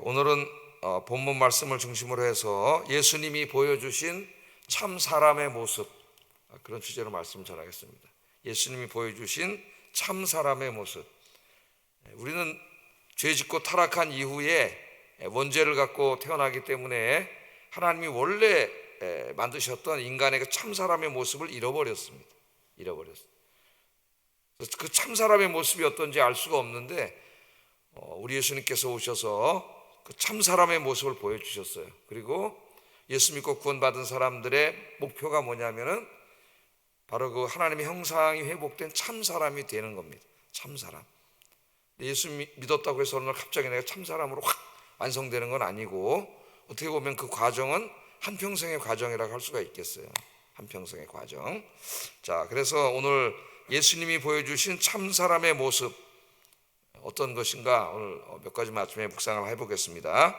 오늘은 본문 말씀을 중심으로 해서 예수님이 보여주신 참 사람의 모습, 그런 주제로 말씀을 전하겠습니다. 예수님이 보여주신 참 사람의 모습. 우리는 죄짓고 타락한 이후에 원죄를 갖고 태어나기 때문에 하나님이 원래 만드셨던 인간의 그 참 사람의 모습을 잃어버렸습니다. 그 참 사람의 모습이 어떤지 알 수가 없는데 우리 예수님께서 오셔서 그 참 사람의 모습을 보여주셨어요. 그리고 예수 믿고 구원받은 사람들의 목표가 뭐냐면은 바로 그 하나님의 형상이 회복된 참 사람이 되는 겁니다. 참 사람. 예수 믿었다고 해서 어느 날 갑자기 내가 참 사람으로 확 완성되는 건 아니고, 어떻게 보면 그 과정은 한평생의 과정이라고 할 수가 있겠어요. 한평생의 과정. 자, 그래서 오늘 예수님이 보여주신 참 사람의 모습 어떤 것인가 오늘 몇 가지 말씀에 묵상을 해보겠습니다.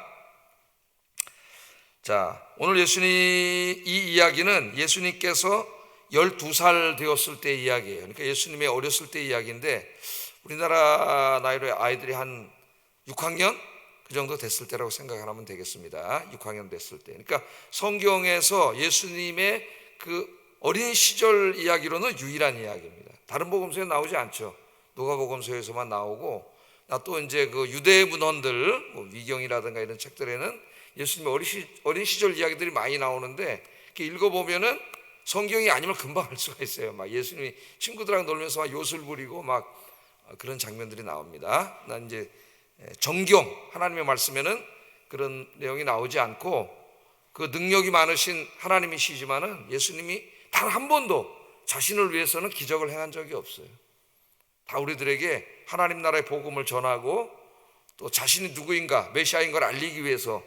자, 오늘 이 이야기는 예수님께서 12살 되었을 때 이야기예요. 그러니까 예수님의 어렸을 때 이야기인데, 우리나라 나이로 아이들이 한 6학년 그 정도 됐을 때라고 생각하면 되겠습니다. 6학년 됐을 때. 그러니까 성경에서 예수님의 그 어린 시절 이야기로는 유일한 이야기입니다. 다른 복음서에 나오지 않죠. 누가복음서에서만 나오고, 또 이제 그 유대 문헌들, 뭐 위경이라든가 이런 책들에는 예수님의 어린 시절 이야기들이 많이 나오는데, 이렇게 읽어보면은 성경이 아니면 금방 알 수가 있어요. 막 예수님이 친구들하고 놀면서 막 요술 부리고 막 그런 장면들이 나옵니다. 난 이제 정경, 하나님의 말씀에는 그런 내용이 나오지 않고, 그 능력이 많으신 하나님이시지만은 예수님이 단 한 번도 자신을 위해서는 기적을 행한 적이 없어요. 다 우리들에게 하나님 나라의 복음을 전하고 또 자신이 누구인가, 메시아인 걸 알리기 위해서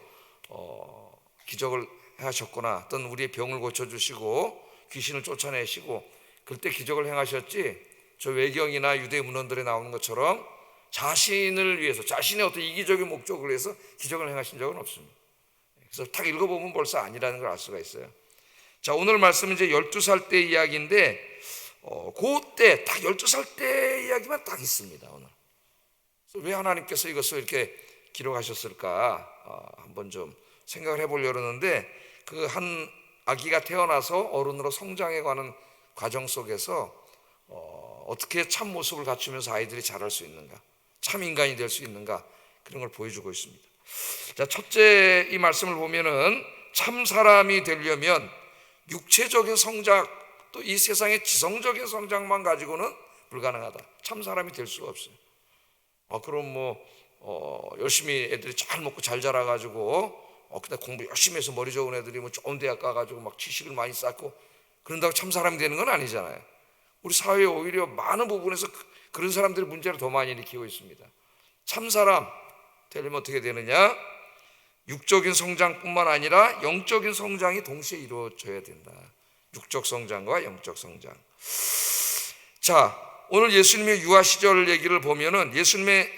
기적을 행하셨거나, 어떤 우리의 병을 고쳐주시고 귀신을 쫓아내시고 그때 기적을 행하셨지, 저 외경이나 유대 문헌들에 나오는 것처럼 자신을 위해서, 자신의 어떤 이기적인 목적을 위해서 기적을 행하신 적은 없습니다. 그래서 딱 읽어보면 벌써 아니라는 걸 알 수가 있어요. 자, 오늘 말씀은 이제 12살 때 이야기인데, 그때 딱 12살 때 이야기만 딱 있습니다. 오늘 왜 하나님께서 이것을 이렇게 기록하셨을까 한번 좀 생각을 해보려고 하는데, 그 한 아기가 태어나서 어른으로 성장해 가는 과정 속에서 어떻게 참 모습을 갖추면서 아이들이 자랄 수 있는가, 참 인간이 될 수 있는가, 그런 걸 보여주고 있습니다. 자, 첫째 이 말씀을 보면은 참 사람이 되려면 육체적인 성장, 또 이 세상의 지성적인 성장만 가지고는 불가능하다. 참 사람이 될 수가 없어요. 그럼 열심히 애들이 잘 먹고 잘 자라가지고 근데 공부 열심히 해서 머리 좋은 애들이 뭐 좋은 대학 가가지고 막 지식을 많이 쌓고 그런다고 참 사람이 되는 건 아니잖아요. 우리 사회에 오히려 많은 부분에서 그런 사람들이 문제를 더 많이 일으키고 있습니다. 참 사람 되려면 어떻게 되느냐? 육적인 성장뿐만 아니라 영적인 성장이 동시에 이루어져야 된다. 육적 성장과 영적 성장. 자, 오늘 예수님의 유아 시절 얘기를 보면은 예수님의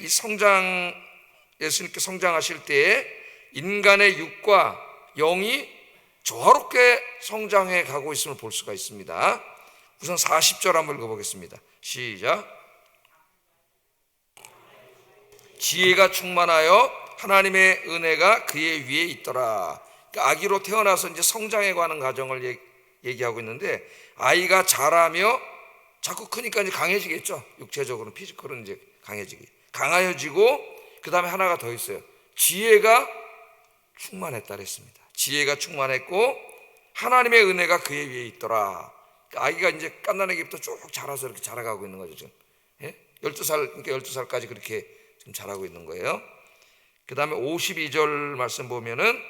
예수님께 성장하실 때에 인간의 육과 영이 조화롭게 성장해 가고 있음을 볼 수가 있습니다. 우선 40절 한번 읽어보겠습니다. 시작. 지혜가 충만하여 하나님의 은혜가 그의 위에 있더라. 그러니까 아기로 태어나서 이제 성장해 가는 과정을 얘기하고 있는데, 아이가 자라며 자꾸 크니까 이제 강해지겠죠. 육체적으로는, 피지컬은 이제 강해지고, 그 다음에 하나가 더 있어요. 지혜가 충만했다 그랬습니다. 지혜가 충만했고 하나님의 은혜가 그의 위에 있더라. 그러니까 아기가 이제 갓난아기부터 쭉 자라서 이렇게 자라가고 있는 거죠. 지금 12살, 그러니까 12살까지 그렇게 지금 자라고 있는 거예요. 그 다음에 52절 말씀 보면은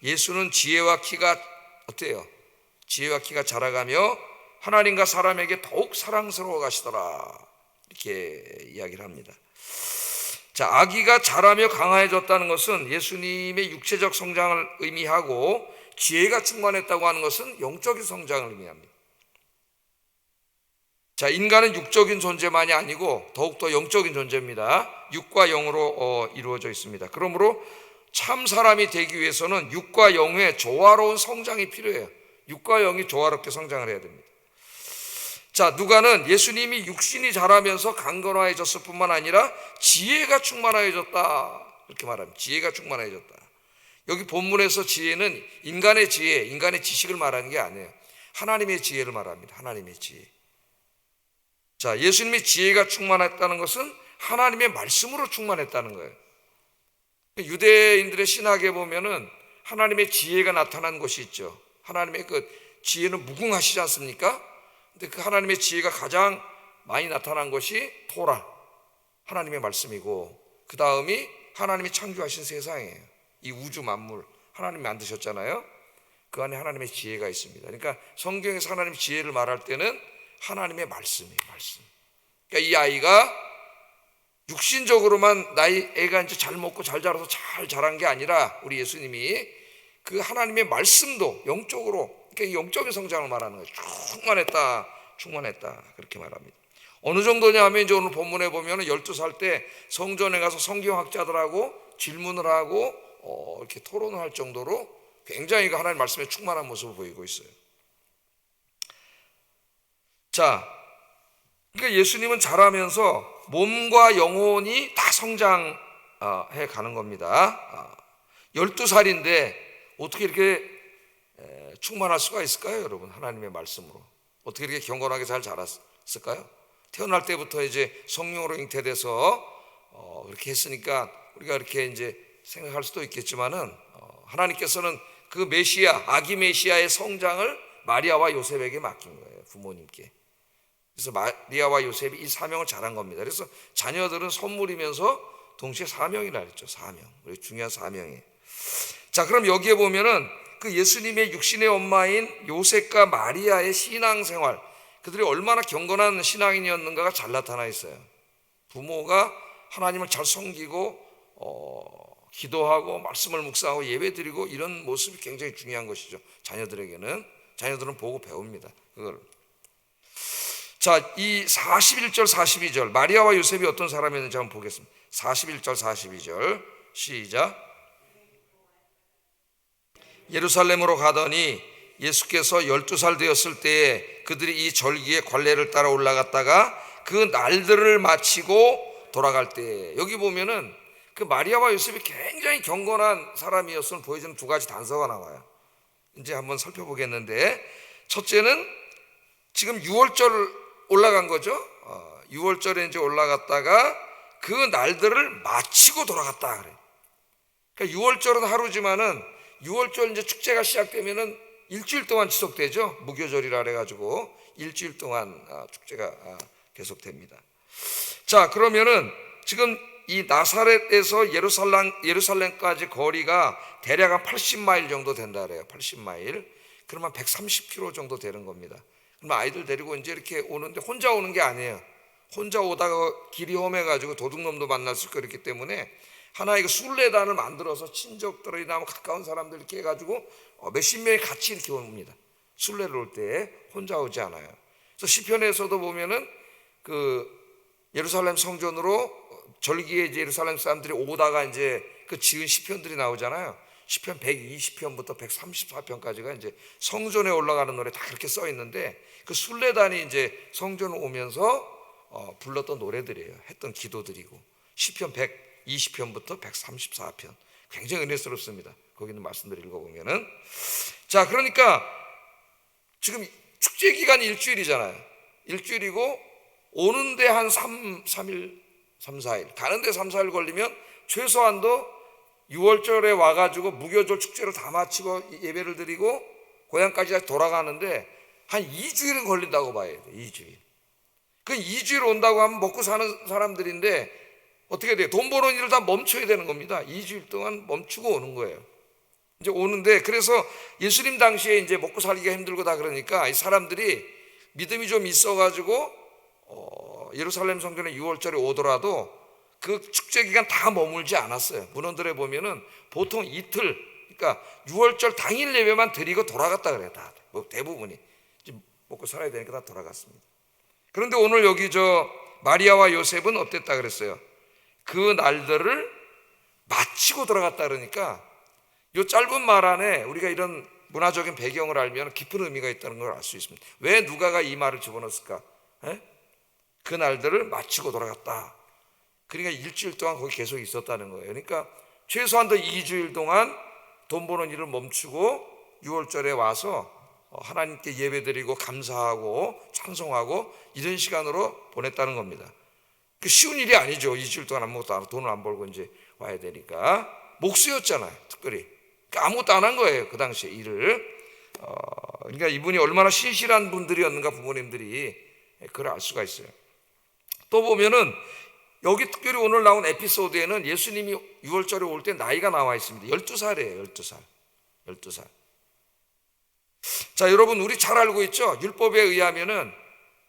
예수는 지혜와 키가 어때요? 지혜와 키가 자라가며 하나님과 사람에게 더욱 사랑스러워 가시더라, 이렇게 이야기를 합니다. 자, 아기가 자라며 강화해졌다는 것은 예수님의 육체적 성장을 의미하고, 지혜가 충만했다고 하는 것은 영적인 성장을 의미합니다. 자, 인간은 육적인 존재만이 아니고 더욱더 영적인 존재입니다. 육과 영으로 이루어져 있습니다. 그러므로 참 사람이 되기 위해서는 육과 영의 조화로운 성장이 필요해요. 육과 영이 조화롭게 성장을 해야 됩니다. 자, 누가는 예수님이 육신이 자라면서 강건화해졌을 뿐만 아니라 지혜가 충만해졌다, 그렇게 말합니다. 지혜가 충만해졌다. 여기 본문에서 지혜는 인간의 지혜, 인간의 지식을 말하는 게 아니에요. 하나님의 지혜를 말합니다. 하나님의 지혜. 자, 예수님의 지혜가 충만했다는 것은 하나님의 말씀으로 충만했다는 거예요. 유대인들의 신학에 보면은 하나님의 지혜가 나타난 곳이 있죠. 하나님의 그 지혜는 무궁하시지 않습니까? 근데 그 하나님의 지혜가 가장 많이 나타난 것이 토라, 하나님의 말씀이고, 그 다음이 하나님이 창조하신 세상이에요. 이 우주 만물 하나님이 만드셨잖아요. 그 안에 하나님의 지혜가 있습니다. 그러니까 성경에서 하나님의 지혜를 말할 때는 하나님의 말씀이에요. 말씀. 그러니까 이 아이가 육신적으로만 애가 이제 잘 먹고 잘 자라서 잘 자란 게 아니라 우리 예수님이 그 하나님의 말씀도 영적으로, 그러니까 영적인 성장을 말하는 거예요. 충만했다 그렇게 말합니다. 어느 정도냐 하면 이제 오늘 본문에 보면은 12살 때 성전에 가서 성경학자들하고 질문을 하고 이렇게 토론을 할 정도로 굉장히 그 하나님 말씀에 충만한 모습을 보이고 있어요. 자, 그러니까 예수님은 자라면서 몸과 영혼이 다 성장해 가는 겁니다. 12살인데 어떻게 이렇게 충만할 수가 있을까요, 여러분? 하나님의 말씀으로 어떻게 이렇게 경건하게 잘 자랐을까요? 태어날 때부터 이제 성령으로 잉태돼서 그렇게 했으니까 우리가 이렇게 이제 생각할 수도 있겠지만은 하나님께서는 그 메시아, 아기 메시아의 성장을 마리아와 요셉에게 맡긴 거예요, 부모님께. 그래서 마리아와 요셉이 이 사명을 잘한 겁니다. 그래서 자녀들은 선물이면서 동시에 사명이라 했죠. 사명, 우리 중요한 사명이에요. 자, 그럼 여기에 보면은 그 예수님의 육신의 엄마인 요셉과 마리아의 신앙생활, 그들이 얼마나 경건한 신앙인이었는가가 잘 나타나 있어요. 부모가 하나님을 잘 섬기고 기도하고 말씀을 묵상하고 예배드리고 이런 모습이 굉장히 중요한 것이죠. 자녀들은 보고 배웁니다. 그걸. 자, 이 41절 42절 마리아와 요셉이 어떤 사람이었는지 한번 보겠습니다. 41절 42절 시작. 예루살렘으로 가더니 예수께서 12살 되었을 때에 그들이 이 절기의 관례를 따라 올라갔다가 그 날들을 마치고 돌아갈 때, 여기 보면은 그 마리아와 요셉이 굉장히 경건한 사람이었음을 보여주는 두 가지 단서가 나와요. 이제 한번 살펴보겠는데, 첫째는 지금 6월절 올라간 거죠. 6월절에 이제 올라갔다가 그 날들을 마치고 돌아갔다 그래요. 그러니까 6월절은 하루지만은 6월절 이제 축제가 시작되면은 일주일 동안 지속되죠. 무교절이라 그래가지고 일주일 동안 축제가 계속됩니다. 자, 그러면은 지금 이 나사렛에서 예루살렘까지 거리가 대략 한 80마일 정도 된다 그래요. 80마일. 그러면 130km 정도 되는 겁니다. 그러면 아이들 데리고 이제 이렇게 오는데 혼자 오는 게 아니에요. 혼자 오다가 길이 험해가지고 도둑놈도 만날 수 있고 그렇기 때문에 하나의 순례단을 만들어서 친족들이나 가까운 사람들 이렇게 해가지고 몇십 명이 같이 이렇게 옵니다. 순례를 올 때 혼자 오지 않아요. 그래서 시편에서도 보면은 그 예루살렘 성전으로 절기에 이제 예루살렘 사람들이 오다가 이제 그 지은 시편들이 나오잖아요. 시편 120편부터 134편까지가 이제 성전에 올라가는 노래 다 그렇게 써 있는데, 그 순례단이 이제 성전에 오면서 불렀던 노래들이에요. 했던 기도들이고, 시편 120편부터 134편 굉장히 은혜스럽습니다. 거기 있는 말씀들 읽어보면은. 자, 그러니까 지금 축제 기간이 일주일이잖아요. 일주일이고 오는데 한 3, 4일, 가는데 3, 4일 걸리면 최소한도 6월절에 와가지고 무교절 축제를 다 마치고 예배를 드리고 고향까지 돌아가는데 한 2주일은 걸린다고 봐야 돼요. 2주일. 그 2주일 온다고 하면 먹고 사는 사람들인데 어떻게 돼요? 돈 버는 일을 다 멈춰야 되는 겁니다. 2주일 동안 멈추고 오는 거예요. 이제 오는데, 그래서 예수님 당시에 이제 먹고 살기가 힘들고 다 그러니까 이 사람들이 믿음이 좀 있어가지고 예루살렘 성전에 6월절에 오더라도 그 축제 기간 다 머물지 않았어요. 문헌들에 보면은 보통 이틀, 그러니까 6월절 당일 예배만 드리고 돌아갔다 그래요. 다 대부분이 이제 먹고 살아야 되니까 다 돌아갔습니다. 그런데 오늘 여기 마리아와 요셉은 어땠다 그랬어요? 그 날들을 마치고 돌아갔다 그러니까 이 짧은 말 안에 우리가 이런 문화적인 배경을 알면 깊은 의미가 있다는 걸 알 수 있습니다. 왜 누가가 이 말을 집어넣었을까? 그 날들을 마치고 돌아갔다. 그러니까 일주일 동안 거기 계속 있었다는 거예요. 그러니까 최소한도 2주일 동안 돈 버는 일을 멈추고 6월절에 와서 하나님께 예배드리고 감사하고 찬송하고 이런 시간으로 보냈다는 겁니다. 그 쉬운 일이 아니죠. 2주일 동안 아무것도 안 하고 돈을 안 벌고 이제 와야 되니까. 목수였잖아요, 특별히. 그러니까 아무것도 안 한 거예요, 그 당시에 일을. 그러니까 이분이 얼마나 신실한 분들이었는가, 부모님들이. 그걸 알 수가 있어요. 또 보면은 여기 특별히 오늘 나온 에피소드에는 예수님이 6월절에 올 때 나이가 나와 있습니다. 12살이에요 12살 12살. 자, 여러분 우리 잘 알고 있죠? 율법에 의하면은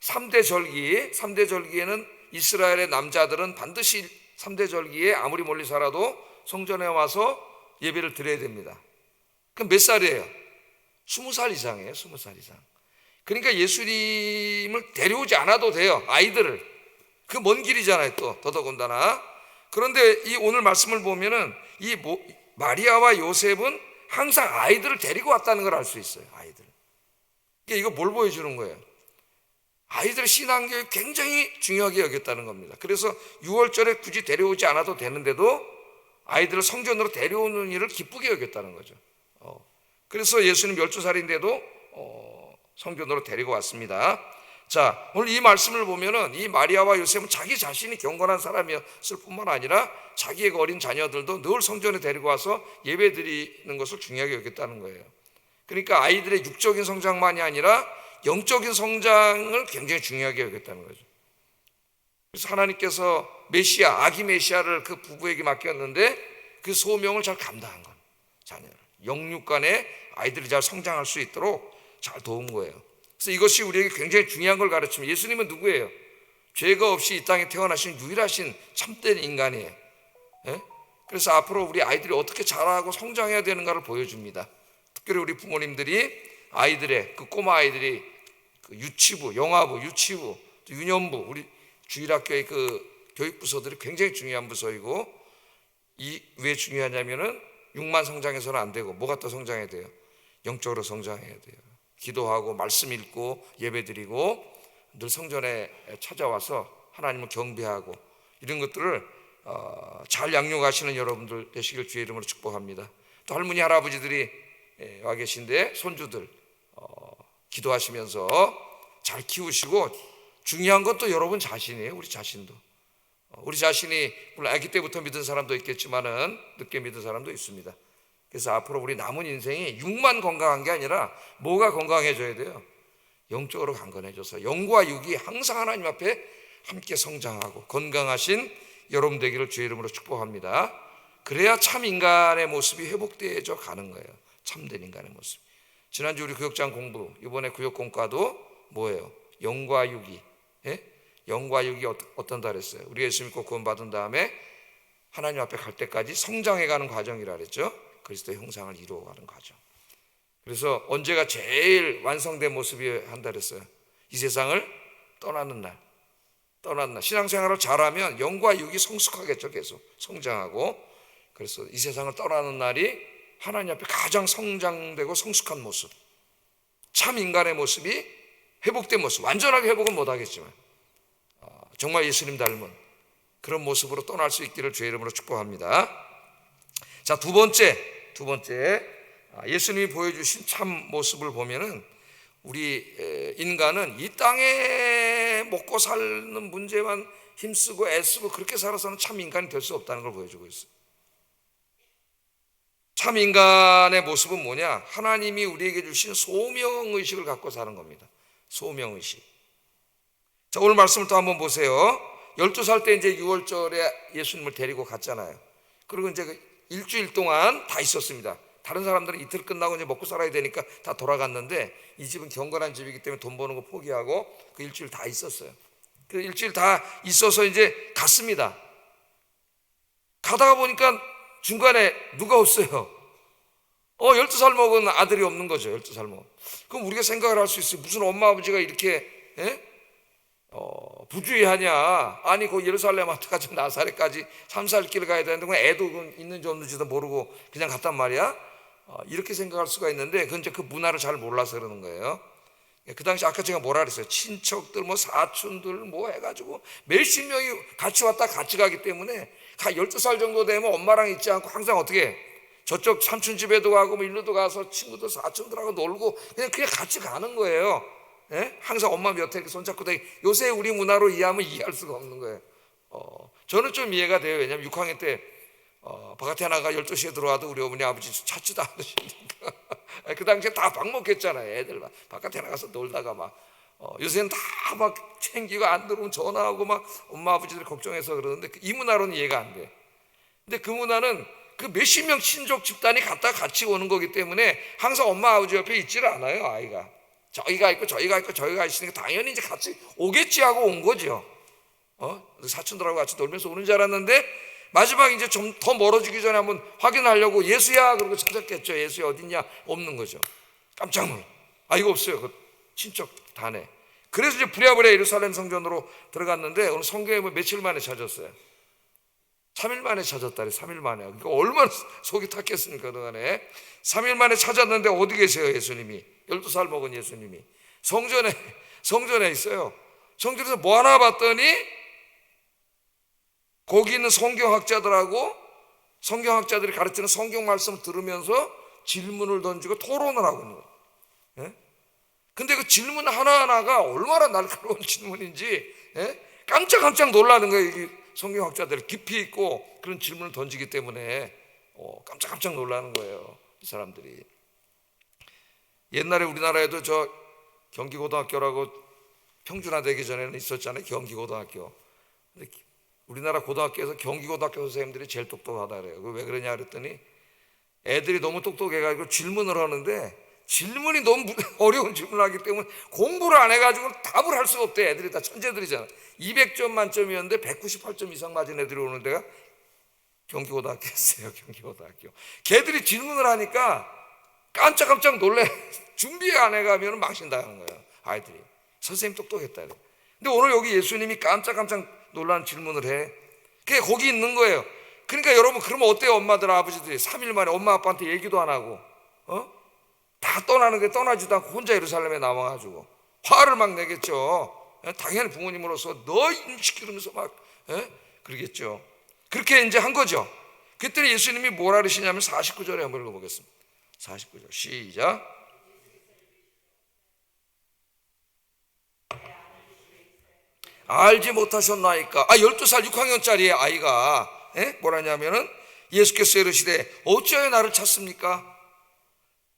3대 절기에는 이스라엘의 남자들은 반드시 3대 절기에 아무리 멀리 살아도 성전에 와서 예배를 드려야 됩니다. 그럼 몇 살이에요? 20살 이상이에요. 20살 이상. 그러니까 예수님을 데려오지 않아도 돼요, 아이들을. 그 먼 길이잖아요, 또 더더군다나. 그런데 이 오늘 말씀을 보면은 이 마리아와 요셉은 항상 아이들을 데리고 왔다는 걸 알 수 있어요. 아이들. 이거 뭘 보여주는 거예요? 아이들의 신앙교육 굉장히 중요하게 여겼다는 겁니다. 그래서 6월절에 굳이 데려오지 않아도 되는데도 아이들을 성전으로 데려오는 일을 기쁘게 여겼다는 거죠. 그래서 예수님 12살인데도 성전으로 데리고 왔습니다. 자, 오늘 이 말씀을 보면은 이 마리아와 요셉은 자기 자신이 경건한 사람이었을 뿐만 아니라 자기의 어린 자녀들도 늘 성전에 데리고 와서 예배 드리는 것을 중요하게 여겼다는 거예요. 그러니까 아이들의 육적인 성장만이 아니라 영적인 성장을 굉장히 중요하게 여겼다는 거죠. 그래서 하나님께서 메시아, 아기 메시아를 그 부부에게 맡겼는데 그 소명을 잘 감당한 건 자녀를 영육간에 아이들이 잘 성장할 수 있도록 잘 도운 거예요. 그래서 이것이 우리에게 굉장히 중요한 걸 가르칩니다. 예수님은 누구예요? 죄가 없이 이 땅에 태어나신 유일하신 참된 인간이에요. 그래서 앞으로 우리 아이들이 어떻게 자라고 성장해야 되는가를 보여줍니다. 특별히 우리 부모님들이 아이들의 그 꼬마 아이들이 그 유치부, 영아부, 유치부, 유년부, 우리 주일학교의 그 교육부서들이 굉장히 중요한 부서이고, 이 왜 중요하냐면은 육만 성장해서는 안 되고 뭐가 또 성장해야 돼요? 영적으로 성장해야 돼요. 기도하고 말씀 읽고 예배드리고 늘 성전에 찾아와서 하나님을 경배하고 이런 것들을 잘 양육하시는 여러분들 되시길 주의 이름으로 축복합니다. 또 할머니 할아버지들이 와 계신데 손주들 기도하시면서 잘 키우시고, 중요한 것도 여러분 자신이에요. 우리 자신도. 우리 자신이 물론 아기 때부터 믿은 사람도 있겠지만은 늦게 믿은 사람도 있습니다. 그래서 앞으로 우리 남은 인생이 육만 건강한 게 아니라 뭐가 건강해져야 돼요? 영적으로 강건해져서 영과 육이 항상 하나님 앞에 함께 성장하고 건강하신 여러분 되기를 주의 이름으로 축복합니다. 그래야 참 인간의 모습이 회복되어져 가는 거예요. 참된 인간의 모습. 지난주 우리 구역장 공부, 이번에 구역공과도 뭐예요? 영과 육이. 영과 육이 어떤다 그랬어요? 우리가 예수 믿고 구원받은 다음에 하나님 앞에 갈 때까지 성장해가는 과정이라 그랬죠. 그리스도의 형상을 이루어가는 과정. 그래서 언제가 제일 완성된 모습이 한다 그랬어요? 이 세상을 떠나는 날. 신앙생활을 잘하면 영과 육이 성숙하겠죠. 계속 성장하고. 그래서 이 세상을 떠나는 날이 하나님 앞에 가장 성장되고 성숙한 모습, 참 인간의 모습이 회복된 모습. 완전하게 회복은 못하겠지만 정말 예수님 닮은 그런 모습으로 떠날 수 있기를 주의 이름으로 축복합니다. 자, 두 번째 예수님이 보여주신 참 모습을 보면은 우리 인간은 이 땅에 먹고 사는 문제만 힘쓰고 애쓰고 그렇게 살아서는 참 인간이 될 수 없다는 걸 보여주고 있어요. 참 인간의 모습은 뭐냐? 하나님이 우리에게 주신 소명의식을 갖고 사는 겁니다. 소명의식. 자, 오늘 말씀을 또 한번 보세요. 12살 때 이제 6월절에 예수님을 데리고 갔잖아요. 그리고 이제 일주일 동안 다 있었습니다. 다른 사람들은 이틀 끝나고 이제 먹고 살아야 되니까 다 돌아갔는데 이 집은 경건한 집이기 때문에 돈 버는 거 포기하고 그 일주일 다 있었어요. 그 일주일 다 있어서 이제 갔습니다. 가다가 보니까 중간에 누가 없어요. 12살 먹은 아들이 없는 거죠. 12살 먹은. 그럼 우리가 생각을 할 수 있어요. 무슨 엄마 아버지가 이렇게 부주의하냐. 아니 그 예루살렘까지 나사렛까지 3살 길을 가야 되는데 애도 있는지 없는지도 모르고 그냥 갔단 말이야. 이렇게 생각할 수가 있는데 그건 이제 그 문화를 잘 몰라서 그러는 거예요. 그 당시 아까 제가 뭐라 그랬어요? 친척들, 뭐 사촌들 뭐 해가지고 몇십 명이 같이 왔다 같이 가기 때문에 12살 정도 되면 엄마랑 있지 않고 항상 어떻게 해? 저쪽 삼촌 집에도 가고 뭐 일로도 가서 친구들 사촌들하고 놀고 그냥 같이 가는 거예요. 예? 항상 엄마 옆에 이렇게 손잡고 다니. 요새 우리 문화로 이해하면 이해할 수가 없는 거예요. 저는 좀 이해가 돼요. 왜냐하면 6학년 때 바깥에 나가 12시에 들어와도 우리 어머니 아버지 찾지도 않으시니까 그 당시에 다 밥 먹겠잖아요. 애들 막 바깥에 나가서 놀다가 막 요새는 다 막 챙기고 안 들어오면 전화하고 막 엄마 아버지들이 걱정해서 그러는데 이 문화로는 이해가 안 돼. 근데 그 문화는 그 몇십 명 친족 집단이 갔다 같이 오는 거기 때문에 항상 엄마 아버지 옆에 있지를 않아요. 아이가 저희가 있고 저희가 있고 저희가 있으니까 당연히 이제 같이 오겠지 하고 온 거죠. 사촌들하고 같이 놀면서 오는 줄 알았는데 마지막 이제 좀 더 멀어지기 전에 한번 확인하려고 예수야 그러고 찾았겠죠. 예수야 어딨냐? 없는 거죠. 깜짝 놀라. 이거 없어요. 그 친척 단에. 그래서 이제 부랴부랴 예루살렘 성전으로 들어갔는데 오늘 성경에 뭐 며칠 만에 찾았어요. 3일 만에 찾았다래. 3일 만에. 그러니까 얼마나 속이 탔겠습니까 그동안에. 3일 만에 찾았는데 어디 계세요 예수님이? 12살 먹은 예수님이 성전에 있어요. 성전에서 뭐 하나 봤더니 거기 있는 성경학자들이 가르치는 성경 말씀을 들으면서 질문을 던지고 토론을 하고 있는 거예요. 예? 근데 그 질문 하나하나가 얼마나 날카로운 질문인지 깜짝깜짝 놀라는 거예요. 이 성경학자들 깊이 있고 그런 질문을 던지기 때문에 깜짝깜짝 놀라는 거예요. 이 사람들이. 옛날에 우리나라에도 저 경기고등학교라고 평준화되기 전에는 있었잖아요. 경기고등학교. 근데 우리나라 고등학교에서 경기고등학교 선생님들이 제일 똑똑하다 그래요. 왜 그러냐 그랬더니 애들이 너무 똑똑해가지고 질문을 하는데 질문이 너무 어려운 질문을 하기 때문에 공부를 안 해가지고 답을 할 수가 없대. 애들이 다 천재들이잖아. 200점 만점이었는데 198점 이상 맞은 애들이 오는 데가 경기고등학교였어요. 경기고등학교. 걔들이 질문을 하니까 깜짝깜짝 놀래. 준비 안 해가면 망신당하는 거예요. 아이들이. 선생님 똑똑했다. 근데 오늘 여기 예수님이 깜짝깜짝 놀라는 질문을 해. 그게 거기 있는 거예요. 그러니까 여러분 그러면 어때요? 엄마들 아버지들이 3일 만에 엄마 아빠한테 얘기도 안 하고 다 떠나는데 떠나지도 않고 혼자 예루살렘에 남아가지고 화를 막 내겠죠. 당연히 부모님으로서 너 시키면서 막 그러겠죠. 그렇게 이제 한 거죠. 그랬더니 예수님이 뭐라 그러시냐면 49절에 한번 읽어보겠습니다. 49절 시작. 알지 못하셨나이까. 12살 6학년짜리 아이가 뭐라냐면은 예수께서 이르시되 어찌하여 나를 찾습니까?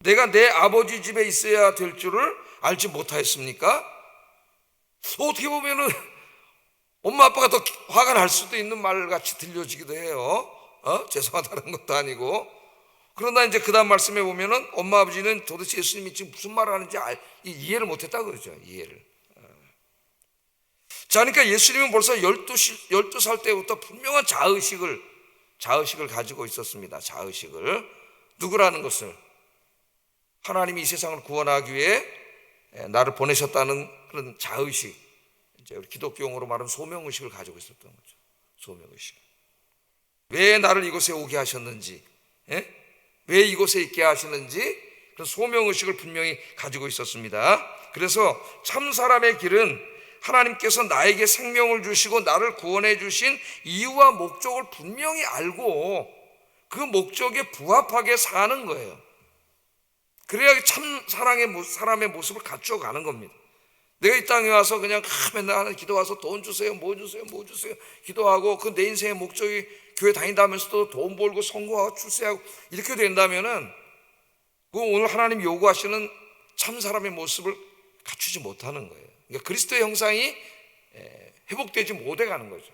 내가 내 아버지 집에 있어야 될 줄을 알지 못하였습니까? 어떻게 보면은 엄마 아빠가 더 화가 날 수도 있는 말같이 들려지기도 해요. 죄송하다는 것도 아니고. 그러나 이제 그 다음 말씀에 보면은 엄마 아버지는 도대체 예수님이 지금 무슨 말을 하는지 이해를 못했다 그러죠. 이해를. 자, 그러니까 예수님은 벌써 12살 때부터 분명한 자의식을 가지고 있었습니다. 자의식을. 누구라는 것을. 하나님이 이 세상을 구원하기 위해 나를 보내셨다는 그런 자의식. 이제 우리 기독교 용어로 말하면 소명의식을 가지고 있었던 거죠. 소명의식. 왜 나를 이곳에 오게 하셨는지, 왜 이곳에 있게 하시는지 그런 소명의식을 분명히 가지고 있었습니다. 그래서 참 사람의 길은 하나님께서 나에게 생명을 주시고 나를 구원해 주신 이유와 목적을 분명히 알고 그 목적에 부합하게 사는 거예요. 그래야 참 사람의 모습을 갖춰가는 겁니다. 내가 이 땅에 와서 그냥 맨날 기도 와서 돈 주세요, 뭐 주세요 기도하고 그 내 인생의 목적이 교회 다닌다면서도 돈 벌고 성공하고 출세하고 이렇게 된다면은 그 오늘 하나님 요구하시는 참 사람의 모습을 갖추지 못하는 거예요. 그러니까 그리스도의 형상이 회복되지 못해 가는 거죠.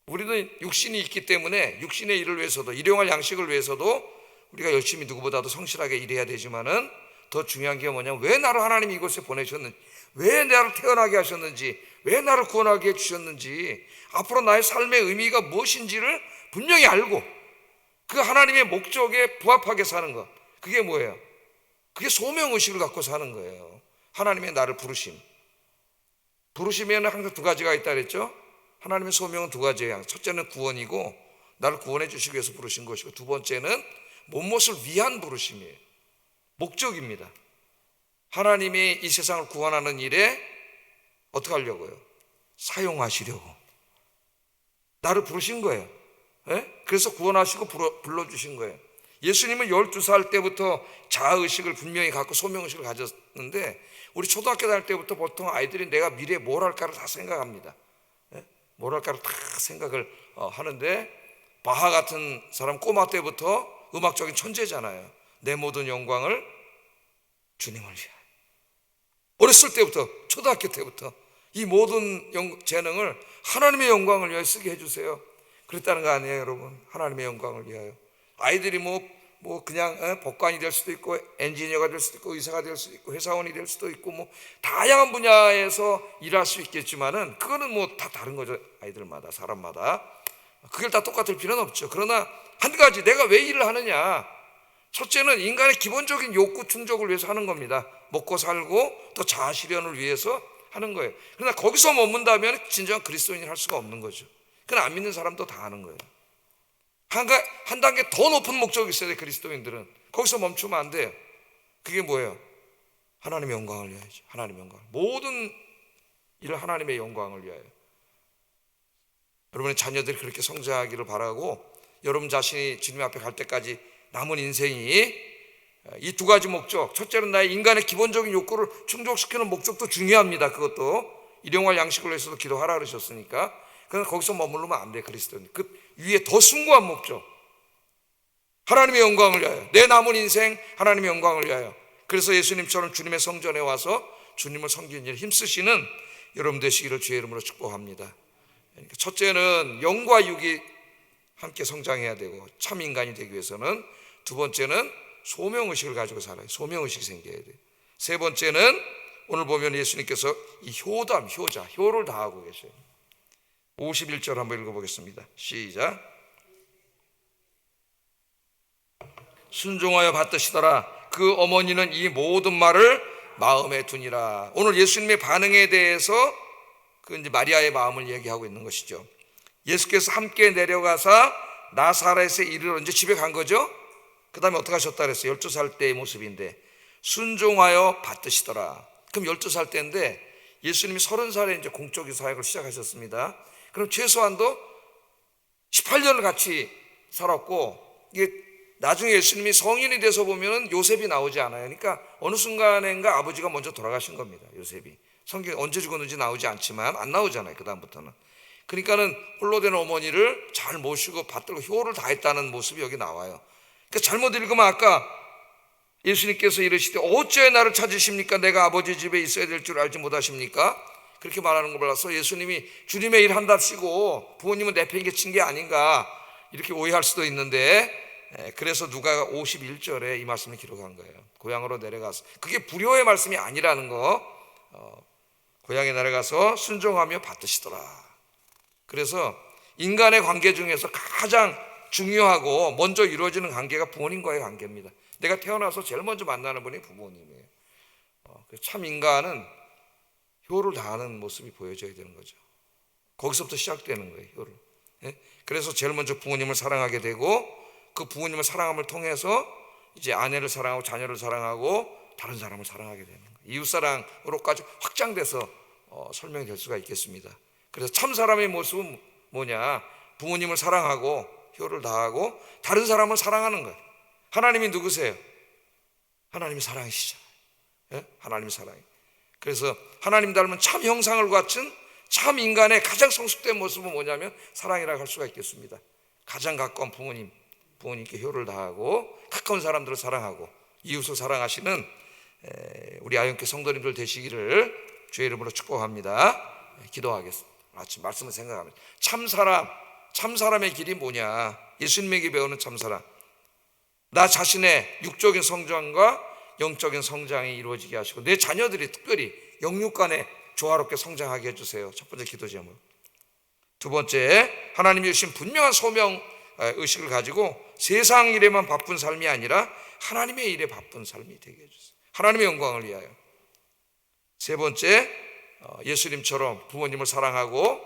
우리는 육신이 있기 때문에 육신의 일을 위해서도 일용할 양식을 위해서도 우리가 열심히 누구보다도 성실하게 일해야 되지만은 더 중요한 게 뭐냐면 왜 나를 하나님이 이곳에 보내셨는지, 왜 나를 태어나게 하셨는지, 왜 나를 구원하게 해주셨는지, 앞으로 나의 삶의 의미가 무엇인지를 분명히 알고 그 하나님의 목적에 부합하게 사는 것. 그게 뭐예요? 그게 소명의식을 갖고 사는 거예요. 하나님의 나를 부르시면 항상 두 가지가 있다 그랬죠. 하나님의 소명은 두 가지예요. 첫째는 구원이고 나를 구원해 주시기 위해서 부르신 것이고, 두 번째는 무엇을 위한 부르심이에요. 목적입니다. 하나님이 이 세상을 구원하는 일에 어떻게 하려고요? 사용하시려고 나를 부르신 거예요. 그래서 구원하시고 불러주신 거예요. 예수님은 12살 때부터 자아의식을 분명히 갖고 소명의식을 가졌는데, 우리 초등학교 다닐 때부터 보통 아이들이 내가 미래에 뭘 할까를 다 생각합니다. 뭘 할까를 다 생각을 하는데, 바하 같은 사람 꼬마 때부터 음악적인 천재잖아요. 내 모든 영광을 주님을 위하여. 어렸을 때부터, 초등학교 때부터 이 모든 재능을 하나님의 영광을 위하여 쓰게 해주세요. 그랬다는 거 아니에요, 여러분? 하나님의 영광을 위하여. 아이들이 그냥 법관이 될 수도 있고, 엔지니어가 될 수도 있고, 의사가 될 수도 있고, 회사원이 될 수도 있고, 다양한 분야에서 일할 수 있겠지만은 그거는 다 다른 거죠. 아이들마다, 사람마다. 그게 다 똑같을 필요는 없죠. 그러나 한 가지, 내가 왜 일을 하느냐? 첫째는 인간의 기본적인 욕구 충족을 위해서 하는 겁니다. 먹고 살고 또 자아 실현을 위해서 하는 거예요. 그러나 거기서 머문다면 진정한 그리스도인을 할 수가 없는 거죠. 그건 안 믿는 사람도 다 하는 거예요. 한 단계 더 높은 목적이 있어야 돼. 그리스도인들은 거기서 멈추면 안 돼요. 그게 뭐예요? 하나님의 영광을 위하여죠. 하나님의 영광. 모든 일을 하나님의 영광을 위하여. 여러분의 자녀들이 그렇게 성장하기를 바라고, 여러분 자신이 주님 앞에 갈 때까지 남은 인생이 이 두 가지 목적, 첫째는 나의 인간의 기본적인 욕구를 충족시키는 목적도 중요합니다. 그것도 일용할 양식을 위해서도 기도하라 그러셨으니까. 그러나 거기서 머무르면 안 돼. 그리스도는 그 위에 더 숭고한 목적, 하나님의 영광을 위하여, 내 남은 인생 하나님의 영광을 위하여. 그래서 예수님처럼 주님의 성전에 와서 주님을 섬기는 일에 힘쓰시는 여러분 되시기를 주의 이름으로 축복합니다. 그러니까 첫째는 영과 육이 함께 성장해야 되고, 참 인간이 되기 위해서는, 두 번째는 소명의식을 가지고 살아요. 소명의식이 생겨야 돼요. 세 번째는 오늘 보면 예수님께서 이 효를 다하고 계셔요. 51절 한번 읽어보겠습니다. 시작. 순종하여 받드시더라. 그 어머니는 이 모든 말을 마음에 두니라. 오늘 예수님의 반응에 대해서 이제 마리아의 마음을 얘기하고 있는 것이죠. 예수께서 함께 내려가사 나사렛에 이르러 이제 집에 간 거죠. 그 다음에 어떻게 하셨다 그랬어요? 12살 때의 모습인데 순종하여 받드시더라. 그럼 12살 때인데 예수님이 30살에 이제 공적인 사역을 시작하셨습니다. 그럼 최소한도 18년을 같이 살았고, 이게 나중에 예수님이 성인이 돼서 보면은 요셉이 나오지 않아요. 그러니까 어느 순간인가 아버지가 먼저 돌아가신 겁니다. 요셉이. 성경에 언제 죽었는지 나오지 않지만 안 나오잖아요. 그 다음부터는. 그러니까는 홀로 된 어머니를 잘 모시고 받들고 효를 다했다는 모습이 여기 나와요. 그러니까 잘못 읽으면 아까 예수님께서 이르시되 어찌 나를 찾으십니까? 내가 아버지 집에 있어야 될 줄 알지 못하십니까? 그렇게 말하는 걸 몰라서 예수님이 주님의 일 한답시고 부모님은 내팽개친 게 아닌가 이렇게 오해할 수도 있는데, 그래서 누가 51절에 이 말씀을 기록한 거예요. 고향으로 내려가서. 그게 불효의 말씀이 아니라는 거. 고향에 내려가서 순종하며 받으시더라. 그래서 인간의 관계 중에서 가장 중요하고 먼저 이루어지는 관계가 부모님과의 관계입니다. 내가 태어나서 제일 먼저 만나는 분이 부모님이에요. 참 인간은 효를 다하는 모습이 보여져야 되는 거죠. 거기서부터 시작되는 거예요, 효를. 그래서 제일 먼저 부모님을 사랑하게 되고, 그 부모님을 사랑함을 통해서 이제 아내를 사랑하고 자녀를 사랑하고 다른 사람을 사랑하게 되는 거예요. 이웃사랑으로까지 확장돼서 설명이 될 수가 있겠습니다. 그래서 참 사람의 모습은 뭐냐? 부모님을 사랑하고 효를 다하고 다른 사람을 사랑하는 거예요. 하나님이 누구세요? 하나님이 사랑이시잖아요. 하나님이 사랑이. 그래서 하나님 닮은 참 형상을 갖춘 참 인간의 가장 성숙된 모습은 뭐냐면 사랑이라고 할 수가 있겠습니다. 가장 가까운 부모님께 효를 다하고 가까운 사람들을 사랑하고 이웃을 사랑하시는 우리 아영교 성도님들 되시기를 주의 이름으로 축복합니다. 기도하겠습니다. 마침 말씀을 생각합니다. 참사람의 길이 뭐냐? 예수님에게 배우는 참사람. 나 자신의 육적인 성장과 영적인 성장이 이루어지게 하시고 내 자녀들이 특별히 영육 간에 조화롭게 성장하게 해주세요. 첫 번째 기도 제목. 두 번째, 하나님이 주신 분명한 소명 의식을 가지고 세상 일에만 바쁜 삶이 아니라 하나님의 일에 바쁜 삶이 되게 해주세요. 하나님의 영광을 위하여. 세 번째, 예수님처럼 부모님을 사랑하고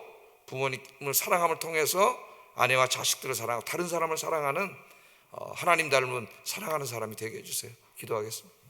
부모님을 사랑함을 통해서 아내와 자식들을 사랑하고 다른 사람을 사랑하는 하나님 닮은 사랑하는 사람이 되게 해주세요. 기도하겠습니다.